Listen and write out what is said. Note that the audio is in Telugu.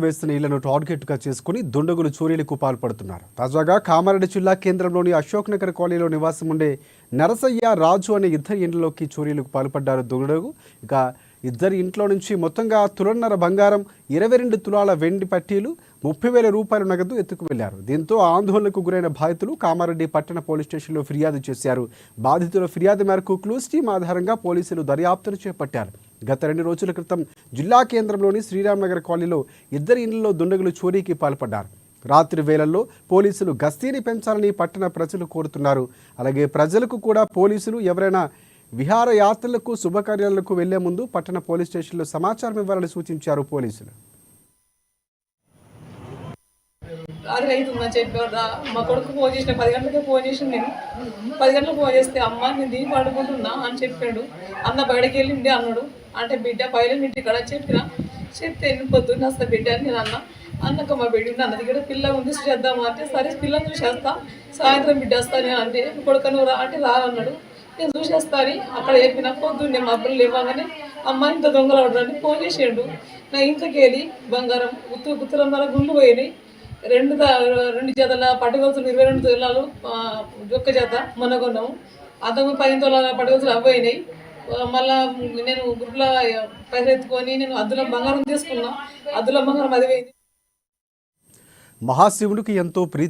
వేస్తున్న ఇళ్లను టార్గెట్గా చేసుకుని దుండగులు చోరీలకు పాల్పడుతున్నారు. తాజాగా కామారెడ్డి జిల్లా కేంద్రంలోని అశోక్ నగర్ కాలనీలో నివాసం ఉండే నరసయ్య, రాజు అనే ఇద్దరు ఇండ్లలోకి చోరీలకు పాల్పడ్డారు దుండగు. ఇక ఇద్దరి ఇంట్లో నుంచి మొత్తంగా తులన్నర బంగారం, 22 తులాల వెండి పట్టీలు, 30,000 రూపాయల నగదు ఎత్తుకు వెళ్లారు. దీంతో ఆందోళనకు గురైన బాధితులు కామారెడ్డి పట్టణ పోలీస్ స్టేషన్లో ఫిర్యాదు చేశారు. బాధితుల ఫిర్యాదు మేరకు క్లూస్ టీమ్ ఆధారంగా పోలీసులు దర్యాప్తును చేపట్టారు. గత 2 రోజుల క్రితం జిల్లా కేంద్రంలోని శ్రీరామ్నగర్ కాలనీలో ఇద్దరి ఇండ్లలో దుండగులు చోరీకి పాల్పడ్డారు. రాత్రి వేళల్లో పోలీసులు గస్తీని పెంచాలని పట్టణ ప్రజలు కోరుతున్నారు. అలాగే ప్రజలకు కూడా పోలీసులు ఎవరైనా విహారయాత్రలకు, శుభకార్యాలకు వెళ్లే ముందు పట్టణ పోలీస్ స్టేషన్లో సమాచారం ఇవ్వాలని సూచించారు పోలీసులు. రాత్రి అవుతుందని చెప్పారు. మా కొడుకు ఫోన్ చేసిన 10 గంటలకే ఫోన్ చేసిన. నేను 10 గంటలకు ఫోన్ చేస్తే అమ్మ నేను దీన్ని పడుకుంటున్నా అని చెప్పాడు. అన్న బయటకి వెళ్ళింది అన్నాడు. అంటే బిడ్డ పైన ఇంటి ఇక్కడ చెప్తే నేను పొద్దున్న వస్తా బిడ్డ అని నేను అన్నక మా బిడ్డ ఉంది, అన్న దగ్గర పిల్ల ఉంది చేద్దామా అంటే సరే పిల్లని చూసేస్తా, సాయంత్రం బిడ్డ వస్తా నేను అంటే కొడుకు నువ్వు రా అంటే రా అన్నాడు. నేను చూసేస్తా అని అక్కడ చెప్పిన పొద్దున్నే మా పిల్లలు ఇవ్వగానే అమ్మ ఇంత దొంగలు ఆడరని ఫోన్ చేసాడు. నా ఇంట్లోకి వెళ్ళి బంగారం గుత్తులందరూ గుండ్లు పోయినాయి. 2 జతల పట్టుగొలుసులు 22 తులాలు ఒక్క జత మొన్న కొన్నాము. అంతకు 15 తులాల పట్టుగొలుసులు అవ్వయినాయి. మళ్ళా నేను గుడ్ల పైసలు ఎత్తుకొని నేను అద్దుల బంగారం తీసుకున్నా. అద్దుల బంగారం అది పోయింది. మహాశివుడికి ఎంతో ప్రీతి